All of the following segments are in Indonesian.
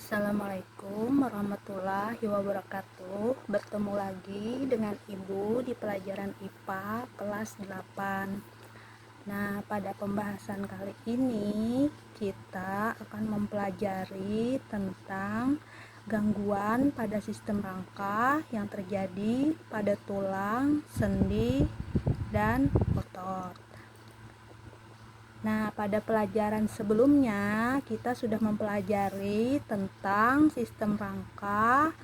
Assalamualaikum warahmatullahi wabarakatuh. Bertemu lagi dengan Ibu di pelajaran IPA kelas 8. Nah, pada pembahasan kali ini kita akan mempelajari tentang gangguan pada sistem rangka yang terjadi pada tulang, sendi, dan otot. Nah, pada pelajaran sebelumnya kita sudah mempelajari tentang sistem rangka,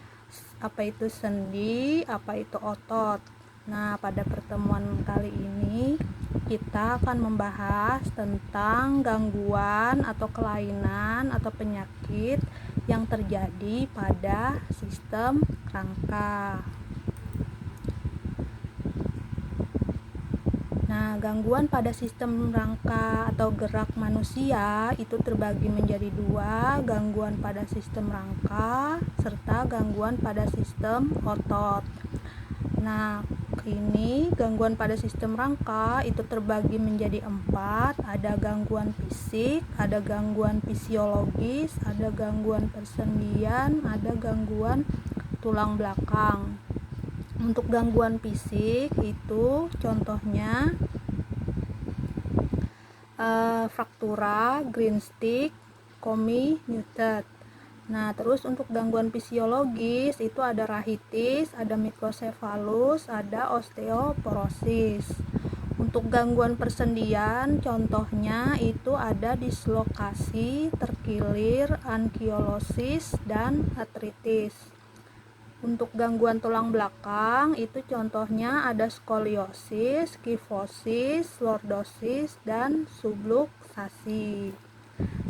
apa itu sendi, apa itu otot. Nah, pada pertemuan kali ini kita akan membahas tentang gangguan atau kelainan atau penyakit yang terjadi pada sistem rangka. Nah, gangguan pada sistem rangka atau gerak manusia itu terbagi menjadi dua, gangguan pada sistem rangka serta gangguan pada sistem otot. Nah, ini gangguan pada sistem rangka itu terbagi menjadi 4, ada gangguan fisik, ada gangguan fisiologis, ada gangguan persendian, ada gangguan tulang belakang. Untuk gangguan fisik itu contohnya fraktura, green stick, comminuted. Nah, terus untuk gangguan fisiologis itu ada rahitis, ada mikrosefalus, ada osteoporosis. Untuk gangguan persendian contohnya itu ada dislokasi, terkilir, ankylosis, dan artritis. Untuk gangguan tulang belakang itu contohnya ada skoliosis, kifosis, lordosis, dan subluksasi.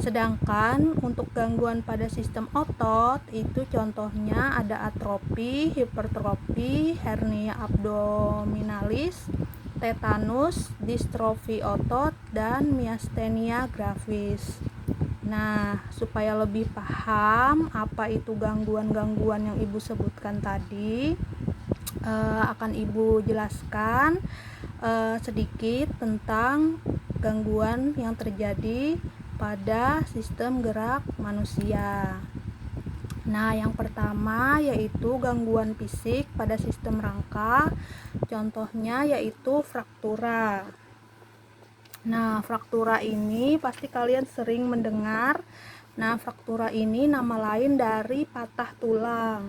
Sedangkan untuk gangguan pada sistem otot itu contohnya ada atrofi, hipertrofi, hernia abdominalis, tetanus, distrofi otot, dan miastenia gravis. Nah, supaya lebih paham apa itu gangguan-gangguan yang Ibu sebutkan tadi, akan Ibu jelaskan sedikit tentang gangguan yang terjadi pada sistem gerak manusia. Nah, yang pertama yaitu gangguan fisik pada sistem rangka, contohnya yaitu fraktura. Nah, fraktura ini pasti kalian sering mendengar. Nah, fraktura ini nama lain dari patah tulang.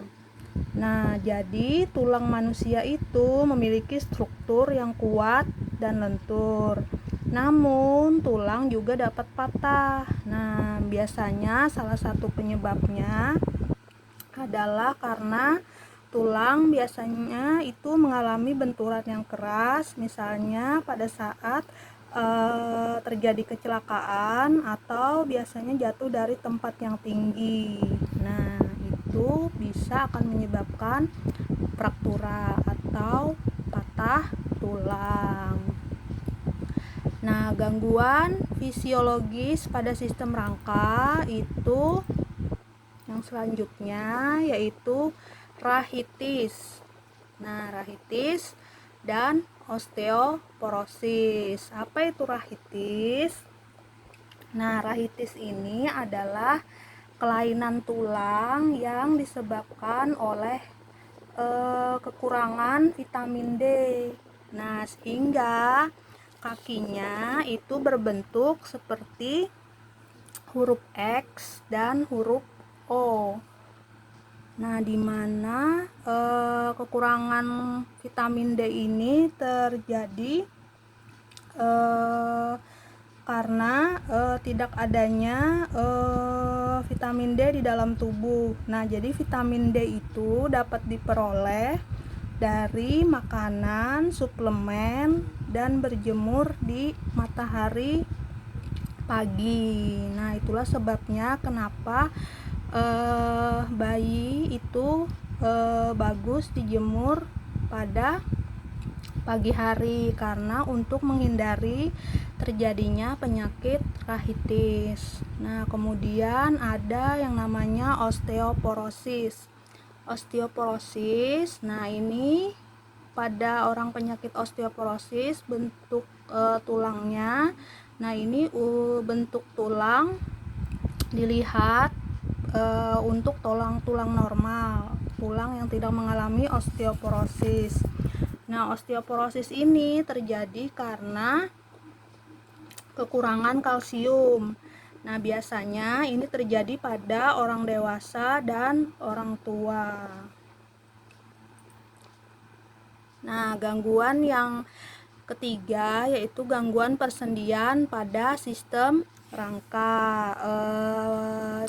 Nah, jadi tulang manusia itu memiliki struktur yang kuat dan lentur. Namun, tulang juga dapat patah. Nah, biasanya salah satu penyebabnya adalah karena tulang biasanya itu mengalami benturan yang keras, misalnya pada saat terjadi kecelakaan atau biasanya jatuh dari tempat yang tinggi. Nah, itu bisa akan menyebabkan fraktura atau patah tulang. Nah, gangguan fisiologis pada sistem rangka itu yang selanjutnya yaitu rahitis. Nah, rahitis dan osteoporosis. Apa itu rahitis? Nah, rahitis ini adalah kelainan tulang yang disebabkan oleh kekurangan vitamin D. Nah, sehingga kakinya itu berbentuk seperti huruf X dan huruf O. Nah, di mana kekurangan vitamin D ini terjadi karena tidak adanya vitamin D di dalam tubuh. Nah, jadi vitamin D itu dapat diperoleh dari makanan, suplemen, dan berjemur di matahari pagi. Nah, itulah sebabnya kenapa bayi itu bagus dijemur pada pagi hari, karena untuk menghindari terjadinya penyakit rahitis. Nah, kemudian ada yang namanya osteoporosis. Osteoporosis, nah ini pada orang penyakit osteoporosis bentuk tulangnya. Nah, ini bentuk tulang dilihat untuk tulang-tulang normal, tulang yang tidak mengalami osteoporosis. Nah, osteoporosis ini terjadi karena kekurangan kalsium. Nah, biasanya ini terjadi pada orang dewasa dan orang tua. Nah, gangguan yang ketiga yaitu gangguan persendian pada sistem rangka.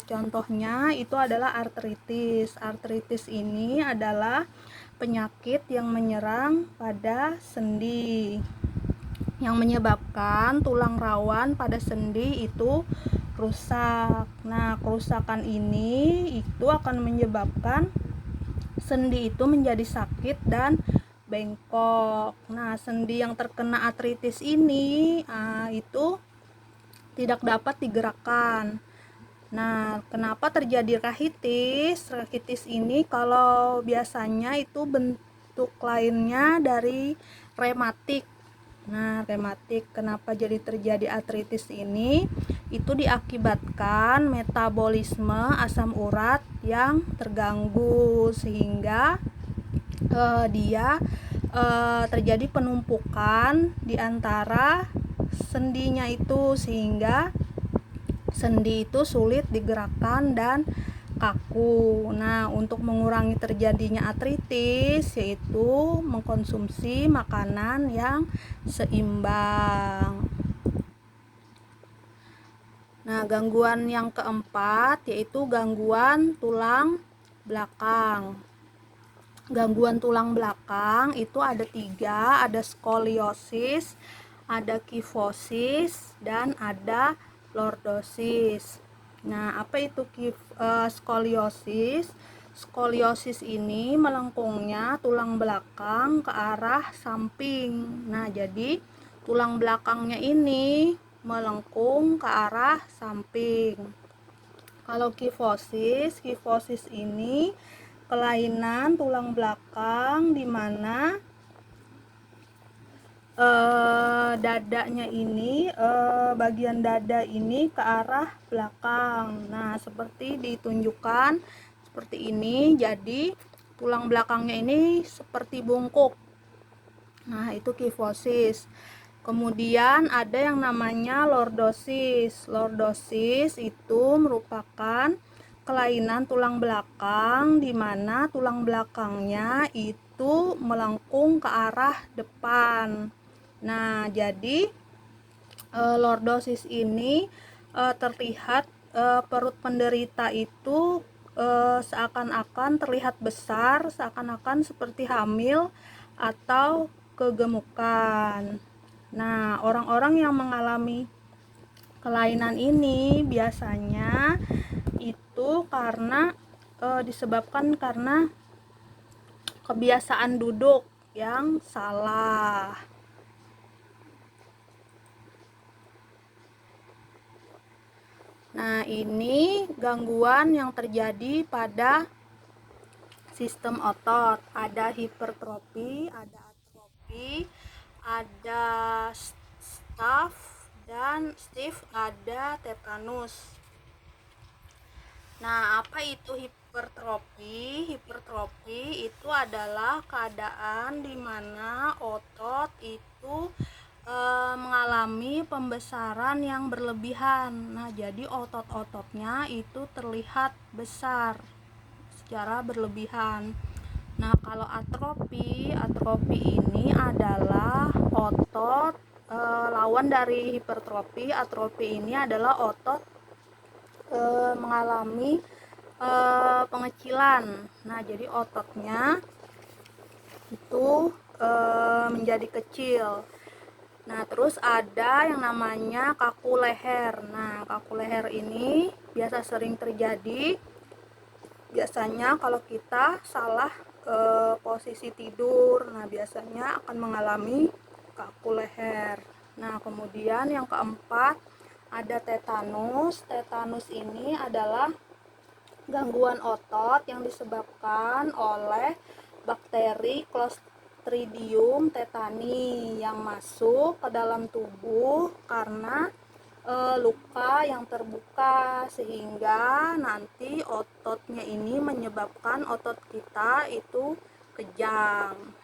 Contohnya itu adalah artritis. Artritis ini adalah penyakit yang menyerang pada sendi, yang menyebabkan tulang rawan pada sendi itu rusak. Nah, kerusakan ini itu akan menyebabkan sendi itu menjadi sakit dan bengkok. Nah, sendi yang terkena artritis ini itu tidak dapat digerakkan. Nah, kenapa terjadi rakitis? Rakitis ini kalau biasanya itu bentuk lainnya dari rematik. Nah, rematik kenapa jadi terjadi artritis ini? Itu diakibatkan metabolisme asam urat yang terganggu sehingga dia terjadi penumpukan di antara sendinya itu sehingga sendi itu sulit digerakkan dan kaku. Nah, untuk mengurangi terjadinya artritis yaitu mengkonsumsi makanan yang seimbang. Nah, gangguan yang keempat yaitu gangguan tulang belakang. Gangguan tulang belakang itu ada 3, ada skoliosis, ada kifosis, dan ada lordosis. Nah, apa itu skoliosis? Skoliosis ini melengkungnya tulang belakang ke arah samping. Nah, jadi tulang belakangnya ini melengkung ke arah samping. Kalau kifosis ini kelainan tulang belakang di mana dadanya ini bagian dada ini ke arah belakang. Nah, seperti ditunjukkan seperti ini. Jadi tulang belakangnya ini seperti bungkuk. Nah, itu kifosis. Kemudian ada yang namanya lordosis. Lordosis itu merupakan kelainan tulang belakang di mana tulang belakangnya itu melengkung ke arah depan. Nah, jadi lordosis ini terlihat perut penderita itu seakan-akan terlihat besar, seakan-akan seperti hamil atau kegemukan. Nah, orang-orang yang mengalami kelainan ini biasanya itu karena disebabkan karena kebiasaan duduk yang salah. Nah, ini gangguan yang terjadi pada sistem otot. Ada hipertrofi, ada atrofi, ada stiff, ada tetanus. Nah, apa itu hipertrofi? Hipertrofi itu adalah keadaan di mana otot itu mengalami pembesaran yang berlebihan. Nah, jadi otot-ototnya itu terlihat besar secara berlebihan. Nah, kalau atrofi ini adalah otot lawan dari hipertrofi. Atrofi ini adalah otot mengalami pengecilan. Nah, jadi ototnya itu menjadi kecil. Nah, terus ada yang namanya kaku leher. Nah, kaku leher ini biasa sering terjadi biasanya kalau kita salah posisi tidur. Nah, biasanya akan mengalami kaku leher. Nah, kemudian yang keempat ada tetanus. Tetanus ini adalah gangguan otot yang disebabkan oleh bakteri Clostridium tetani yang masuk ke dalam tubuh karena luka yang terbuka, sehingga nanti ototnya ini menyebabkan otot kita itu kejang.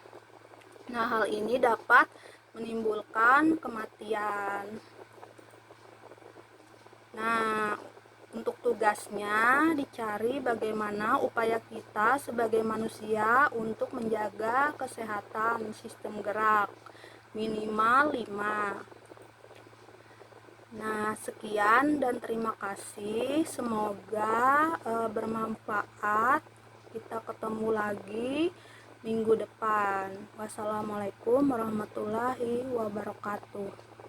Nah, hal ini dapat menimbulkan kematian. Nah, untuk tugasnya dicari bagaimana upaya kita sebagai manusia untuk menjaga kesehatan sistem gerak minimal 5. Nah, sekian dan terima kasih. Semoga bermanfaat. Kita ketemu lagi minggu depan. Wassalamualaikum warahmatullahi wabarakatuh.